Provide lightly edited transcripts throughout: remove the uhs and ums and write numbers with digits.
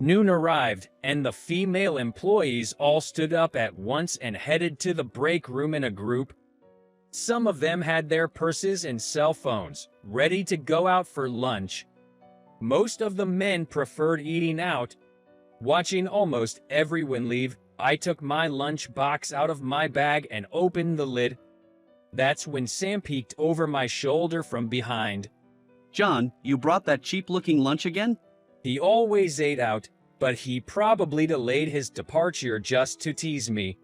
Noon arrived, and the female employees all stood up at once and headed to the break room in a group. Some of them had their purses and cell phones, ready to go out for lunch. Most of the men preferred eating out. Watching almost everyone leave, I took my lunch box out of my bag and opened the lid. That's when Sam peeked over my shoulder from behind. John, you brought that cheap-looking lunch again? He always ate out, but he probably delayed his departure just to tease me.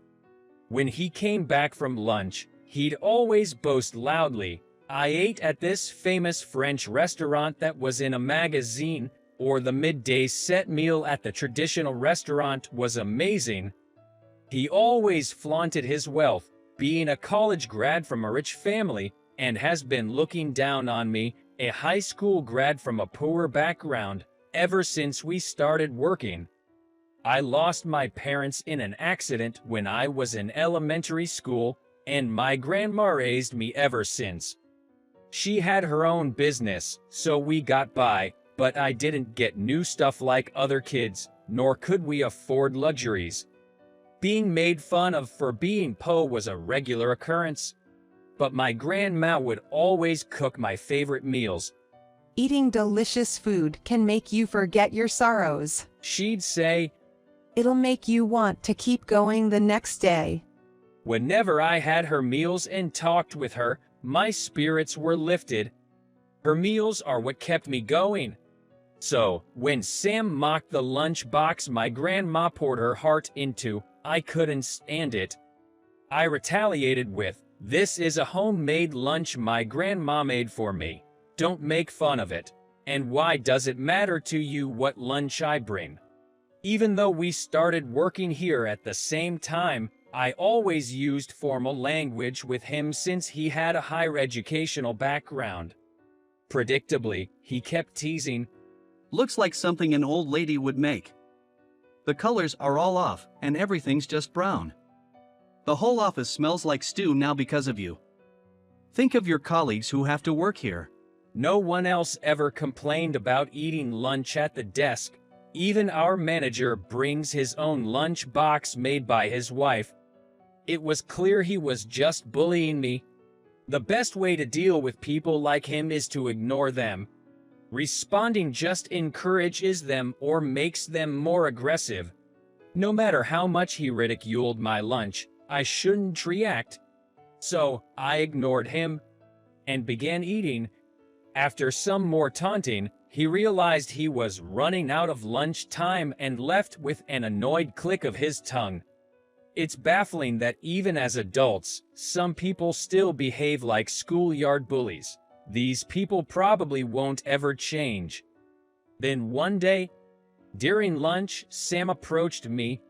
When he came back from lunch, he'd always boast loudly, "I ate at this famous French restaurant that was in a magazine," or "the midday set meal at the traditional restaurant was amazing." He always flaunted his wealth, being a college grad from a rich family, and has been looking down on me, a high school grad from a poor background, ever since we started working. I lost my parents in an accident when I was in elementary school, and my grandma raised me ever since. She had her own business, so we got by, but I didn't get new stuff like other kids, nor could we afford luxuries. Being made fun of for being poor was a regular occurrence. But my grandma would always cook my favorite meals. Eating delicious food can make you forget your sorrows. She'd say, It'll make you want to keep going the next day. whenever I had her meals and talked with her, my spirits were lifted. Her meals are what kept me going. So, when Sam mocked the lunch box my grandma poured her heart into, I couldn't stand it. I retaliated with, "This is a homemade lunch my grandma made for me. Don't make fun of it. And why does it matter to you what lunch I bring?" Even though we started working here at the same time, I always used formal language with him since he had a higher educational background. Predictably, he kept teasing, Looks like something an old lady would make. The colors are all off, and everything's just brown. The whole office smells like stew now because of you. Think of your colleagues who have to work here. No one else ever complained about eating lunch at the desk. Even our manager brings his own lunch box made by his wife. It was clear he was just bullying me. The best way to deal with people like him is to ignore them. Responding just encourages them or makes them more aggressive. No matter how much he ridiculed my lunch, I shouldn't react. So, I ignored him and began eating. After some more taunting, he realized he was running out of lunch time and left with an annoyed click of his tongue. It's baffling that even as adults, some people still behave like schoolyard bullies. These people probably won't ever change. Then one day, during lunch, Sam approached me.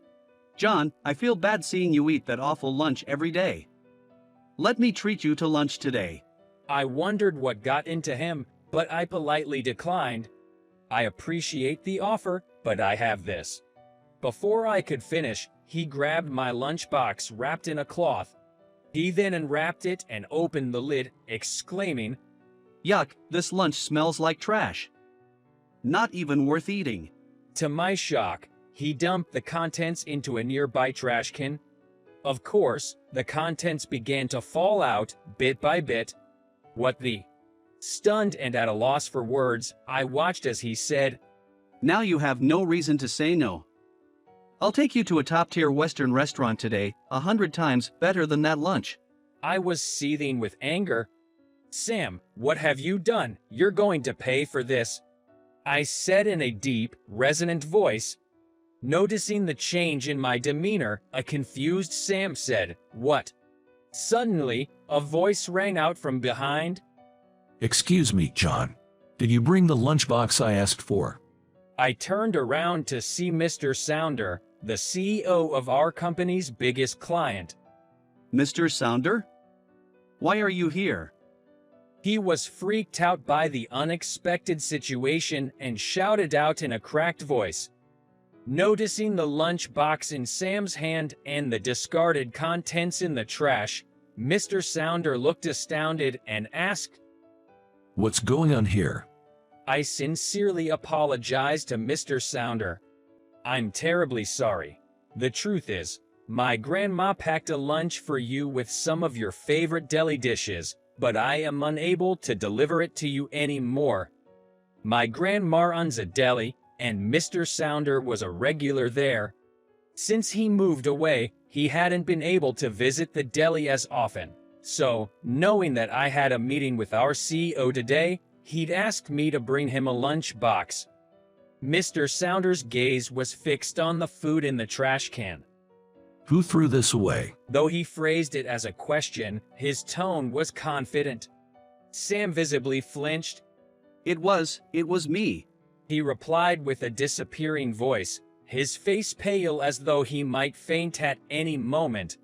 John, I feel bad seeing you eat that awful lunch every day. Let me treat you to lunch today. I wondered what got into him, but I politely declined. I appreciate the offer, but I have this. Before I could finish, he grabbed my lunchbox wrapped in a cloth. He then unwrapped it and opened the lid, exclaiming, Yuck, this lunch smells like trash. Not even worth eating. To my shock, he dumped the contents into a nearby trash can. Of course, the contents began to fall out, bit by bit. What the? Stunned and at a loss for words, I watched as he said, Now you have no reason to say no. I'll take you to a top-tier Western restaurant today, 100 times better than that lunch. I was seething with anger. Sam, what have you done? You're going to pay for this, I said in a deep, resonant voice. Noticing the change in my demeanor, a confused Sam said, What? Suddenly, a voice rang out from behind. Excuse me, John. Did you bring the lunchbox I asked for? I turned around to see Mr. Sounder, the CEO of our company's biggest client. Mr. Sounder? Why are you here? He was freaked out by the unexpected situation and shouted out in a cracked voice. Noticing the lunchbox in Sam's hand and the discarded contents in the trash, Mr. Sounder looked astounded and asked, What's going on here? I sincerely apologized to Mr. Sounder. I'm terribly sorry. The truth is, my grandma packed a lunch for you with some of your favorite deli dishes, but I am unable to deliver it to you anymore. My grandma owns a deli, and Mr. Sounder was a regular there. Since he moved away, he hadn't been able to visit the deli as often. So, knowing that I had a meeting with our CEO today, he'd asked me to bring him a lunch box. Mr. Sounder's gaze was fixed on the food in the trash can. Who threw this away? Though he phrased it as a question, his tone was confident. Sam visibly flinched. It was me. He replied with a disappearing voice, his face pale as though he might faint at any moment.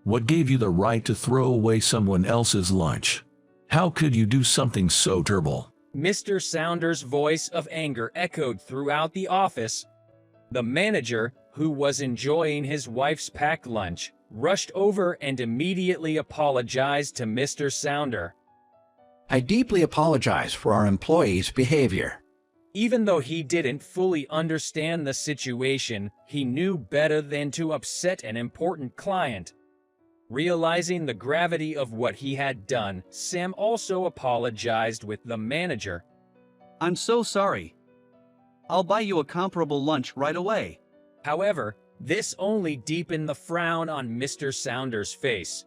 What gave you the right to throw away someone else's lunch? How could you do something so terrible? Mr. Sounder's voice of anger echoed throughout the office. The manager, who was enjoying his wife's packed lunch, rushed over and immediately apologized to Mr. Sounder. I deeply apologize for our employees' behavior. Even though he didn't fully understand the situation, he knew better than to upset an important client. Realizing the gravity of what he had done, Sam also apologized with the manager. I'm so sorry. I'll buy you a comparable lunch right away. However, this only deepened the frown on Mr. Sounder's face.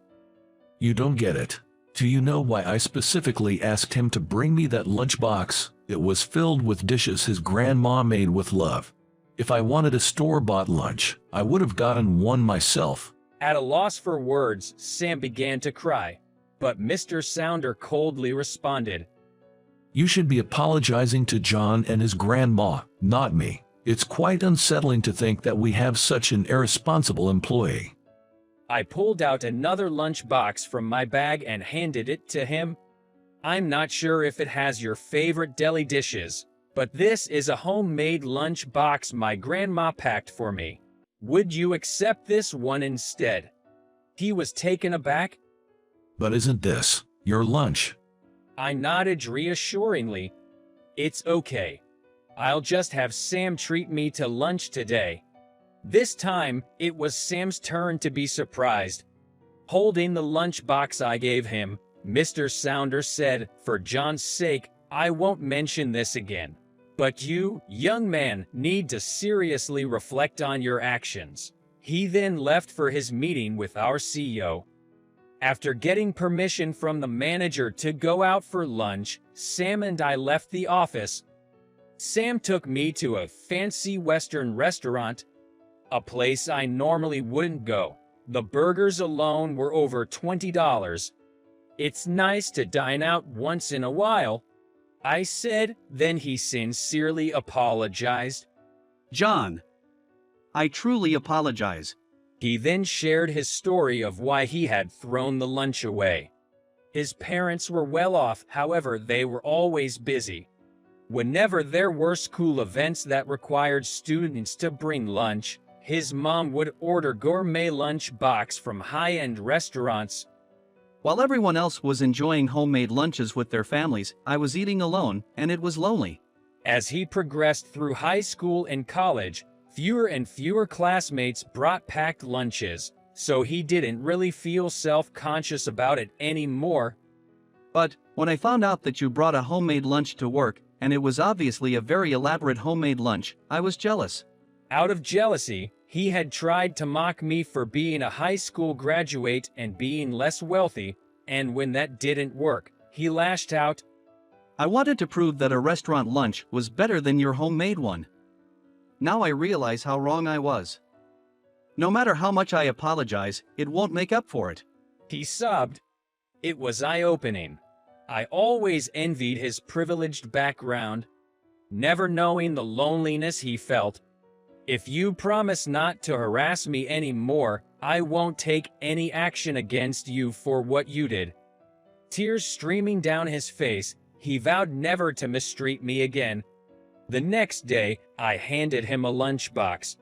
You don't get it. Do you know why I specifically asked him to bring me that lunchbox? It was filled with dishes his grandma made with love. If I wanted a store-bought lunch, I would have gotten one myself. At a loss for words, Sam began to cry, but Mr. Sounder coldly responded. You should be apologizing to John and his grandma, not me. It's quite unsettling to think that we have such an irresponsible employee. I pulled out another lunchbox from my bag and handed it to him. I'm not sure if it has your favorite deli dishes, but this is a homemade lunch box my grandma packed for me. Would you accept this one instead? He was taken aback. But isn't this your lunch? I nodded reassuringly. It's okay. I'll just have Sam treat me to lunch today. This time, it was Sam's turn to be surprised. Holding the lunchbox I gave him, Mr. Sounder said, "For John's sake, I won't mention this again. But you, young man, need to seriously reflect on your actions." He then left for his meeting with our CEO. After getting permission from the manager to go out for lunch, Sam and I left the office. Sam took me to a fancy Western restaurant, a place I normally wouldn't go. The burgers alone were over $20. It's nice to dine out once in a while, I said, then he sincerely apologized. John, I truly apologize. He then shared his story of why he had thrown the lunch away. His parents were well off, however, they were always busy. Whenever there were school events that required students to bring lunch, his mom would order gourmet lunch box from high-end restaurants. While everyone else was enjoying homemade lunches with their families, I was eating alone, and it was lonely. As he progressed through high school and college, fewer and fewer classmates brought packed lunches, so he didn't really feel self-conscious about it anymore. But, when I found out that you brought a homemade lunch to work, and it was obviously a very elaborate homemade lunch, I was jealous. Out of jealousy, he had tried to mock me for being a high school graduate and being less wealthy, and when that didn't work, he lashed out. I wanted to prove that a restaurant lunch was better than your homemade one. Now I realize how wrong I was. No matter how much I apologize, it won't make up for it. He sobbed. It was eye-opening. I always envied his privileged background, never knowing the loneliness he felt. If you promise not to harass me anymore, I won't take any action against you for what you did. Tears streaming down his face, he vowed never to mistreat me again. The next day, I handed him a lunchbox.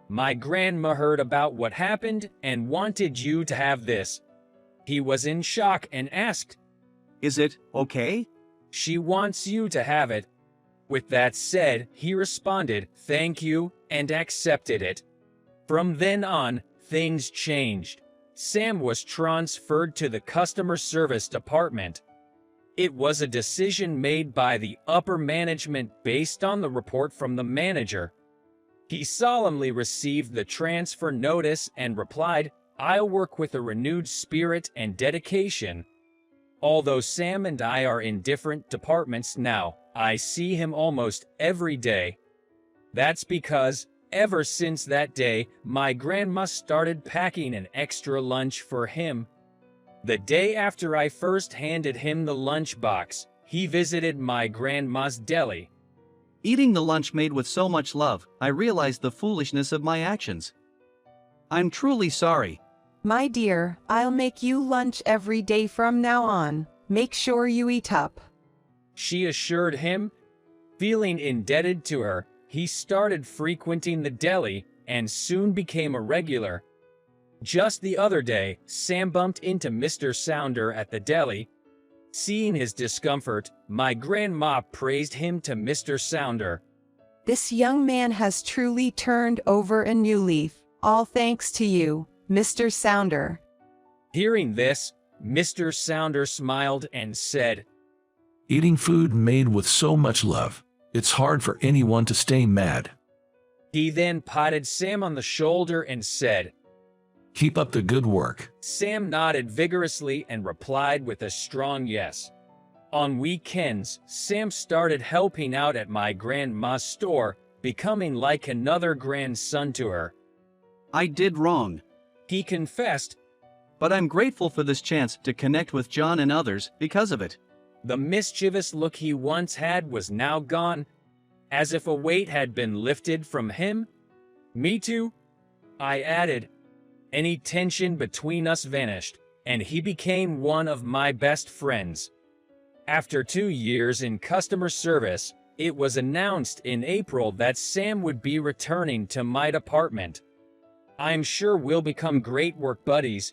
My grandma heard about what happened and wanted you to have this. He was in shock and asked, Is it okay? She wants you to have it. With that said, he responded, Thank you, and accepted it. From then on, things changed. Sam was transferred to the customer service department. It was a decision made by the upper management based on the report from the manager. He solemnly received the transfer notice and replied, "I'll work with a renewed spirit and dedication." Although Sam and I are in different departments now, I see him almost every day. That's because, ever since that day, my grandma started packing an extra lunch for him. The day after I first handed him the lunchbox, he visited my grandma's deli. Eating the lunch made with so much love, I realized the foolishness of my actions. I'm truly sorry. My dear, I'll make you lunch every day from now on. Make sure you eat up. She assured him. Feeling indebted to her, he started frequenting the deli and soon became a regular. Just the other day, Sam bumped into Mr. Sounder at the deli. Seeing his discomfort, my grandma praised him to Mr. Sounder. This young man has truly turned over a new leaf, all thanks to you, Mr. Sounder. Hearing this, Mr. Sounder smiled and said, Eating food made with so much love, it's hard for anyone to stay mad. He then patted Sam on the shoulder and said, Keep up the good work. Sam nodded vigorously and replied with a strong yes. On weekends, Sam started helping out at my grandma's store, becoming like another grandson to her. I did wrong. He confessed. But I'm grateful for this chance to connect with John and others because of it. The mischievous look he once had was now gone, as if a weight had been lifted from him. Me too, I added. Any tension between us vanished, and he became one of my best friends. After 2 years in customer service, it was announced in April that Sam would be returning to my department. I'm sure we'll become great work buddies,